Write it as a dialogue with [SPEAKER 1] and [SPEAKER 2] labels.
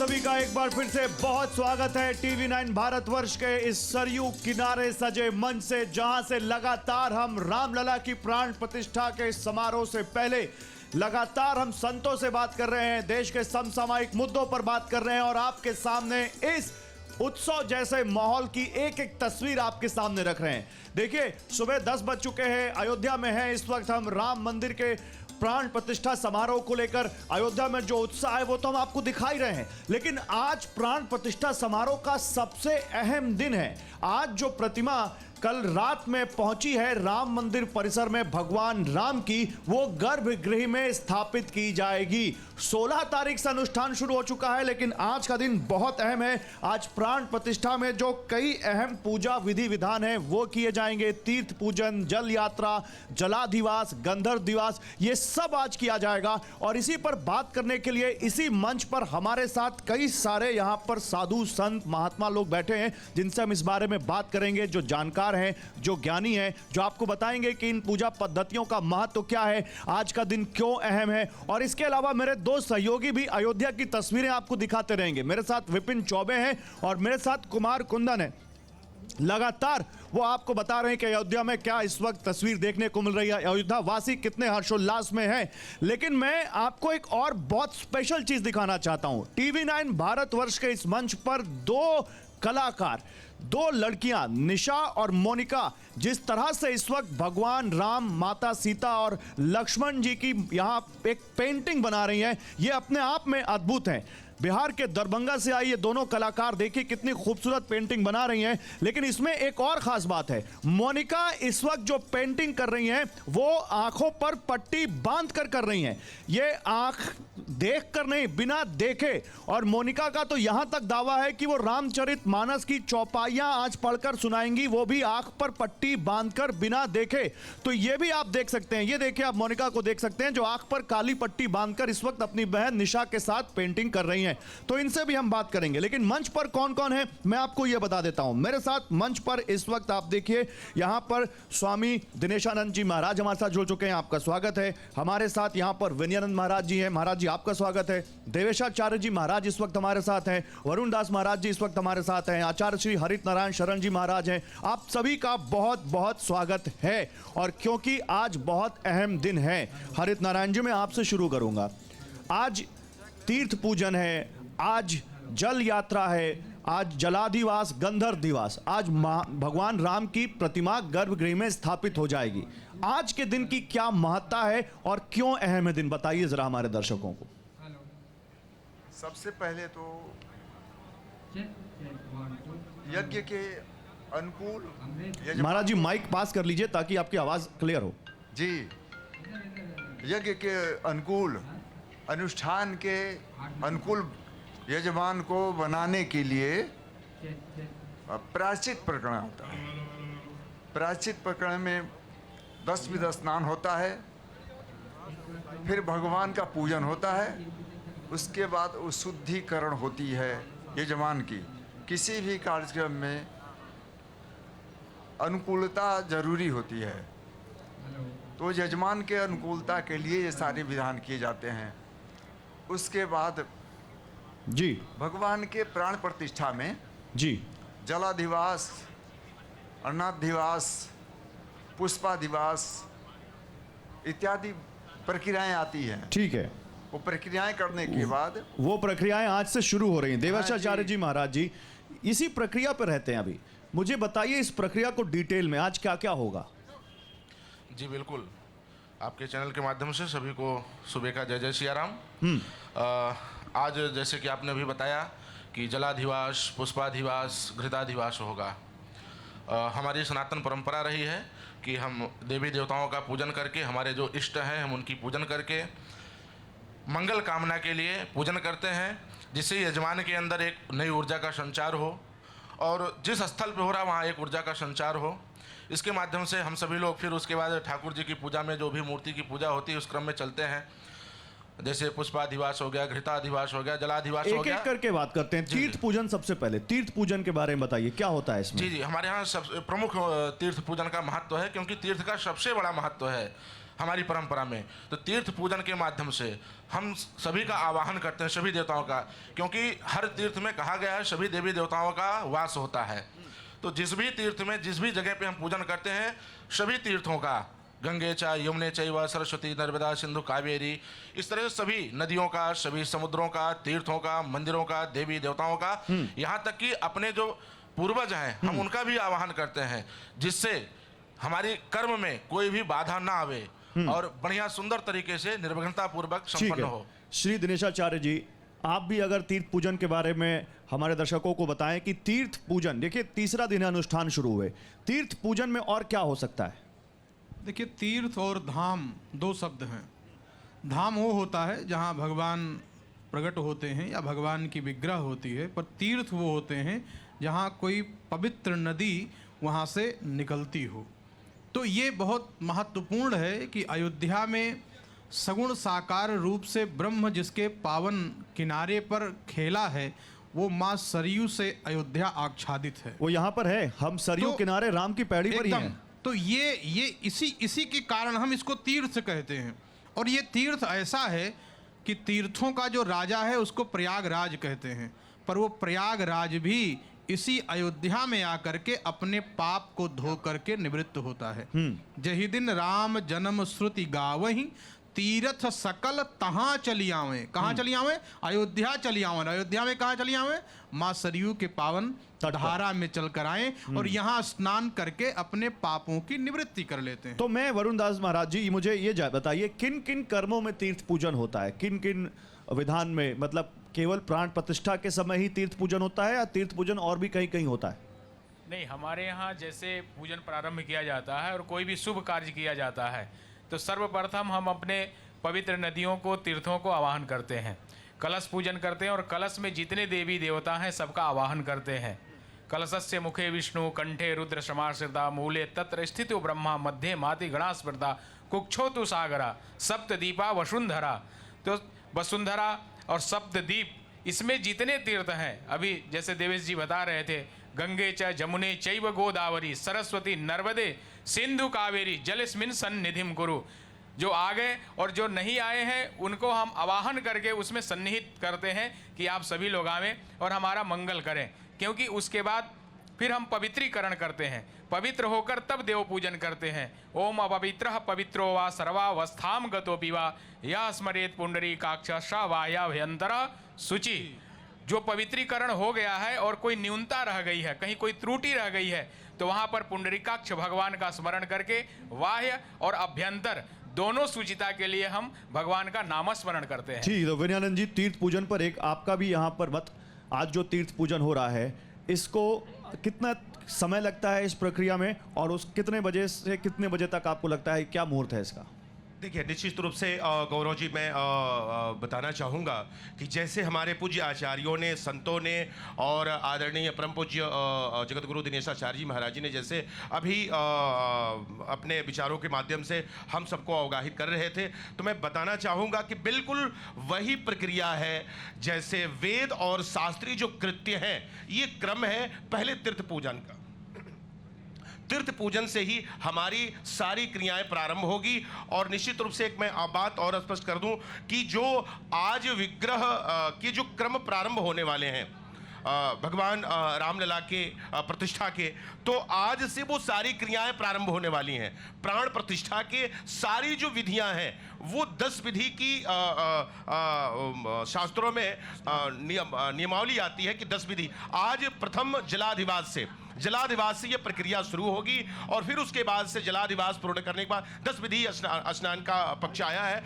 [SPEAKER 1] सभी का एक बार फिर से बहुत स्वागत है टीवी 9 भारतवर्ष के इस सरयू किनारे सजे मंच से, जहां से लगातार हम रामलला की प्राण प्रतिष्ठा के समारोह से पहले लगातार हम संतों से बात कर रहे हैं, देश के समसामयिक मुद्दों पर बात कर रहे हैं और आपके सामने इस उत्सव जैसे माहौल की एक एक तस्वीर आपके सामने रख रहे हैं। देखिए, सुबह 10 बज चुके हैं, अयोध्या में है इस वक्त हम। राम मंदिर के प्राण प्रतिष्ठा समारोह को लेकर अयोध्या में जो उत्साह है वो तो हम आपको दिखाई रहे हैं, लेकिन आज प्राण प्रतिष्ठा समारोह का सबसे अहम दिन है। आज जो प्रतिमा कल रात में पहुंची है राम मंदिर परिसर में भगवान राम की, वो गर्भगृह में स्थापित की जाएगी। 16 तारीख से अनुष्ठान शुरू हो चुका है, लेकिन आज का दिन बहुत अहम है। आज प्राण प्रतिष्ठा में जो कई अहम पूजा विधि विधान है वो किए जाएंगे। तीर्थ पूजन, जल यात्रा, जलाधिवास, गंधर्व दिवस, ये सब आज किया जाएगा। और इसी पर बात करने के लिए इसी मंच पर हमारे साथ कई सारे यहां पर साधु संत महात्मा लोग बैठे हैं, जिनसे हम इस बारे में बात करेंगे, जो जानकार हैं, जो ज्ञानी हैं, जो आपको बताएंगे कि इन पूजा पद्धतियों का महत्व क्या है, आज का दिन क्यों अहम है। और इसके अलावा मेरे दो सहयोगी भी अयोध्या की तस्वीरें आपको दिखाते रहेंगे। मेरे साथ विपिन चौबे हैं और मेरे साथ कुमार कुंदन है। लगातार वो आपको बता रहे हैं कि अयोध्या में क्या इस वक्त तस्वीर देखने को मिल रही है, अयोध्या वासी कितने हर्षोल्लास में हैं। लेकिन मैं आपको एक और बहुत स्पेशल चीज दिखाना चाहता हूं। टीवी 9 भारतवर्ष के इस मंच पर दो कलाकार, दो लड़कियां निशा और मोनिका, जिस तरह से इस वक्त भगवान राम, माता सीता और लक्ष्मण जी की यहां एक पेंटिंग बना रही हैं, ये अपने आप में अद्भुत है। बिहार के दरभंगा से आई ये दोनों कलाकार, देखिए कितनी खूबसूरत पेंटिंग बना रही हैं। लेकिन इसमें एक और खास बात है, मोनिका इस वक्त जो पेंटिंग कर रही हैं वो आंखों पर पट्टी बांध कर रही हैं। ये आंख देख कर नहीं, बिना देखे। और मोनिका का तो यहां तक दावा है कि वो रामचरितमानस की चौपाइयां आज पढ़कर सुनाएंगी, वो भी आंख पर पट्टी बांधकर बिना देखे। तो ये भी आप देख सकते हैं, ये देखिए, आप मोनिका को देख सकते हैं जो आंख पर काली पट्टी बांधकर इस वक्त अपनी बहन निशा के साथ पेंटिंग कर रही हैं। तो इनसे भी हम बात करेंगे। लेकिन मंच पर कौन कौन है मैं आपको यह बता देता हूं। मेरे साथ मंच पर इस वक्त आप देखिए, यहां पर स्वामी दिनेशानंद जी महाराज हमारे साथ जुड़ चुके हैं, आपका स्वागत है। हमारे साथ यहां पर विनयानंद महाराज जी हैं, महाराज जी आपका स्वागत है। देवेशाचार्य जी महाराज इस वक्त हमारे साथ हैं। वरुण दास महाराज जी इस वक्त हमारे साथ हैं। आचार्य श्री हरित नारायण शरण जी महाराज हैं। आप सभी का बहुत बहुत स्वागत है। और क्योंकि आज बहुत अहम दिन है, हरित नारायण जी मैं आपसे शुरू करूंगा। आज तीर्थ पूजन है, आज जल यात्रा है, आज जलाधिवास, गंधर्व दिवस, आज भगवान राम की प्रतिमा गर्भगृह में स्थापित हो जाएगी। आज के दिन की क्या महत्ता है और क्यों अहम है दिन, बताइए जरा हमारे दर्शकों को।
[SPEAKER 2] सबसे पहले तो यज्ञ के अनुकूल,
[SPEAKER 1] महाराज जी माइक पास कर लीजिए ताकि आपकी आवाज क्लियर हो।
[SPEAKER 2] जी, यज्ञ के अनुकूल, अनुष्ठान के अनुकूल यजमान को बनाने के लिए प्रायश्चित प्रकरण होता है। प्रायश्चित प्रकरण में 10 विध स्नान होता है, फिर भगवान का पूजन होता है, उसके बाद शुद्धिकरण होती है यजमान की। किसी भी कार्यक्रम में अनुकूलता जरूरी होती है, तो यजमान के अनुकूलता के लिए ये सारे विधान किए जाते हैं। उसके बाद
[SPEAKER 1] जी
[SPEAKER 2] भगवान के प्राण प्रतिष्ठा में
[SPEAKER 1] जी
[SPEAKER 2] जलाधिवास, अन्नाधिवास, पुष्पाधिवास इत्यादि प्रक्रियाएं आती हैं।
[SPEAKER 1] ठीक है,
[SPEAKER 2] वो प्रक्रियाएं करने के बाद
[SPEAKER 1] वो प्रक्रियाएं आज से शुरू हो रही हैं। देवेशाचार्य जी महाराज जी इसी प्रक्रिया पर रहते हैं अभी, मुझे बताइए इस प्रक्रिया को डिटेल में, आज क्या क्या होगा।
[SPEAKER 3] जी बिल्कुल, आपके चैनल के माध्यम से सभी को सुबह का जय जय सिया राम। आज जैसे कि आपने अभी बताया कि जलाधिवास, पुष्पाधिवास, घृताधिवास होगा। हमारी सनातन परंपरा रही है कि हम देवी देवताओं का पूजन करके, हमारे जो इष्ट हैं हम उनकी पूजन करके मंगल कामना के लिए पूजन करते हैं, जिससे यजमान के अंदर एक नई ऊर्जा का संचार हो और जिस स्थल पे हो रहा वहाँ एक ऊर्जा का संचार हो। इसके माध्यम से हम सभी लोग फिर उसके बाद ठाकुर जी की पूजा में जो भी मूर्ति की पूजा होती है उस क्रम में चलते हैं। जैसे पुष्पाधिवास हो गया, घृताधिवास हो गया, जलाधिवास हो गया।
[SPEAKER 1] एक करके बात करते हैं। तीर्थ पूजन सबसे पहले, तीर्थ पूजन के बारे में बताइए क्या होता है इसमें।
[SPEAKER 3] जी जी, हमारे यहाँ सब प्रमुख तीर्थ पूजन का महत्व है, क्योंकि तीर्थ का सबसे बड़ा महत्व है। हमारी परंपरा में। तो तीर्थ पूजन के माध्यम से हम सभी का आवाहन करते हैं, सभी देवताओं का, क्योंकि हर तीर्थ में कहा गया है सभी देवी देवताओं का वास होता है। तो जिस भी तीर्थ में, जिस भी जगह पे हम पूजन करते हैं, सभी तीर्थों का, गंगे चा यमुने चैव सरस्वती नर्मदा सिंधु कावेरी, इस तरह से सभी नदियों का, सभी समुद्रों का, तीर्थों का, मंदिरों का, देवी देवताओं का, यहाँ तक कि अपने जो पूर्वज हैं हम उनका भी आवाहन करते हैं, जिससे हमारी कर्म में कोई भी बाधा ना आवे और बढ़िया सुंदर तरीके से निर्विघ्नता पूर्वक
[SPEAKER 1] ठीक
[SPEAKER 3] संपन्न
[SPEAKER 1] है।
[SPEAKER 3] हो।
[SPEAKER 1] श्री दिनेशाचार्य जी, आप भी अगर तीर्थ पूजन के बारे में हमारे दर्शकों को बताएं कि तीर्थ पूजन, देखिए तीसरा दिन है, अनुष्ठान शुरू हुए, तीर्थ पूजन में और क्या हो सकता है?
[SPEAKER 4] देखिए, तीर्थ और धाम दो शब्द हैं। धाम वो होता है जहाँ भगवान प्रकट होते हैं या भगवान की विग्रह होती है, पर तीर्थ वो होते हैं जहाँ कोई पवित्र नदी वहाँ से निकलती हो। तो ये बहुत महत्वपूर्ण है कि अयोध्या में सगुण साकार रूप से ब्रह्म जिसके पावन किनारे पर खेला है, वो माँ सरयू से अयोध्या आच्छादित है।
[SPEAKER 1] वो यहाँ पर है, हम सरयू
[SPEAKER 4] तो
[SPEAKER 1] किनारे राम की पैड़ी पर ही
[SPEAKER 4] एकदम।
[SPEAKER 1] हैं।
[SPEAKER 4] तो ये इसी के कारण हम इसको तीर्थ कहते हैं। और ये तीर्थ ऐसा है कि तीर्थों का जो राजा है उसको प्रयागराज कहते हैं, पर वो प्रयागराज भी इसी अयोध्या में आकर के अपने पाप को धो करके निवृत्त होता है। जही दिन राम जन्म श्रुति गावहीं, तीर्थ सकल तहाँ चली आवे। कहाँ चली आवे? अयोध्या चली आवे। अयोध्या में कहाँ चली आवे? माँ सरयू के पावन धारा में चल कर आए और यहाँ स्नान करके अपने पापों की निवृत्ति कर लेते हैं।
[SPEAKER 1] तो मैं वरुण दास महाराज जी, मुझे ये बताइए, किन किन कर्मों में तीर्थ पूजन होता है, किन किन विधान में? मतलब केवल प्राण प्रतिष्ठा के समय ही तीर्थ पूजन होता है या तीर्थ पूजन और भी कहीं कहीं होता है?
[SPEAKER 5] नहीं, हमारे यहाँ जैसे पूजन प्रारंभ किया जाता है और कोई भी शुभ कार्य किया जाता है तो सर्वप्रथम हम अपने पवित्र नदियों को, तीर्थों को आवाहन करते हैं, कलश पूजन करते हैं और कलश में जितने देवी देवता हैं सबका आवाहन करते हैं। कलशस्य मुखे विष्णु, कंठे रुद्र समाश्रिता, मूले तत्र स्थितो ब्रह्मा, मध्य माति गणास्मृता, कुक्षोतु सागरा, सप्तदीपा वसुंधरा। तो वसुंधरा और सप्तदीप, इसमें जितने तीर्थ हैं, अभी जैसे देवेश जी बता रहे थे, गंगे च जमुने चैव गोदावरी, सरस्वती नर्मदे सिंधु कावेरी, जलस्मिन् सन्निधिं कुरु। जो आ गए और जो नहीं आए हैं उनको हम आवाहन करके उसमें सन्निहित करते हैं कि आप सभी लोग आवें और हमारा मंगल करें, क्योंकि उसके बाद फिर हम पवित्रीकरण करते हैं, पवित्र होकर तब देव पूजन करते हैं। ओम अपवित्रः पवित्रो वा सर्वावस्थाम गतोपि वा या स्मरेत पुंडरीकाक्ष स वाह्याभ्यंतरः शुचि। जो पवित्रीकरण हो गया है और कोई न्यूनता रह गई है, कहीं कोई त्रुटि रह गई है, तो वहां पर पुंडरीकाक्ष भगवान का स्मरण करके बाह्य और अभ्यंतर दोनों सुचिता के लिए हम भगवान का नामस्मरण करते हैं।
[SPEAKER 1] ठीक, तो विनयानंद जी, तीर्थ पूजन पर एक आपका भी यहाँ पर मत, आज जो तीर्थ पूजन हो रहा है इसको कितना समय लगता है इस प्रक्रिया में, और उस कितने बजे से कितने बजे तक आपको लगता है, क्या मुहूर्त है इसका?
[SPEAKER 6] देखिए, निश्चित रूप से गौरव जी, मैं बताना चाहूँगा कि जैसे हमारे पूज्य आचार्यों ने, संतों ने और आदरणीय परम पूज्य जगत गुरु दिनेशाचार्य जी महाराज जी ने जैसे अभी अपने विचारों के माध्यम से हम सबको अवगाहित कर रहे थे, तो मैं बताना चाहूँगा कि बिल्कुल वही प्रक्रिया है जैसे वेद और शास्त्रीय जो कृत्य हैं, ये क्रम है पहले तीर्थ पूजन का। तीर्थ पूजन से ही हमारी सारी क्रियाएं प्रारंभ होगी। और निश्चित रूप से एक मैं बात और स्पष्ट कर दूं कि जो आज विग्रह के जो क्रम प्रारंभ होने वाले हैं भगवान रामलला के प्रतिष्ठा के, तो आज से वो सारी क्रियाएं प्रारंभ होने वाली हैं। प्राण प्रतिष्ठा के सारी जो विधियां हैं वो 10 विधि की शास्त्रों में नियमावली आती है कि 10 विधि। आज प्रथम जलाधिवास से ये प्रक्रिया शुरू होगी और फिर उसके बाद से जलाधिवास पूर्ण करने के बाद 10 विधि स्नान का पक्ष आया है।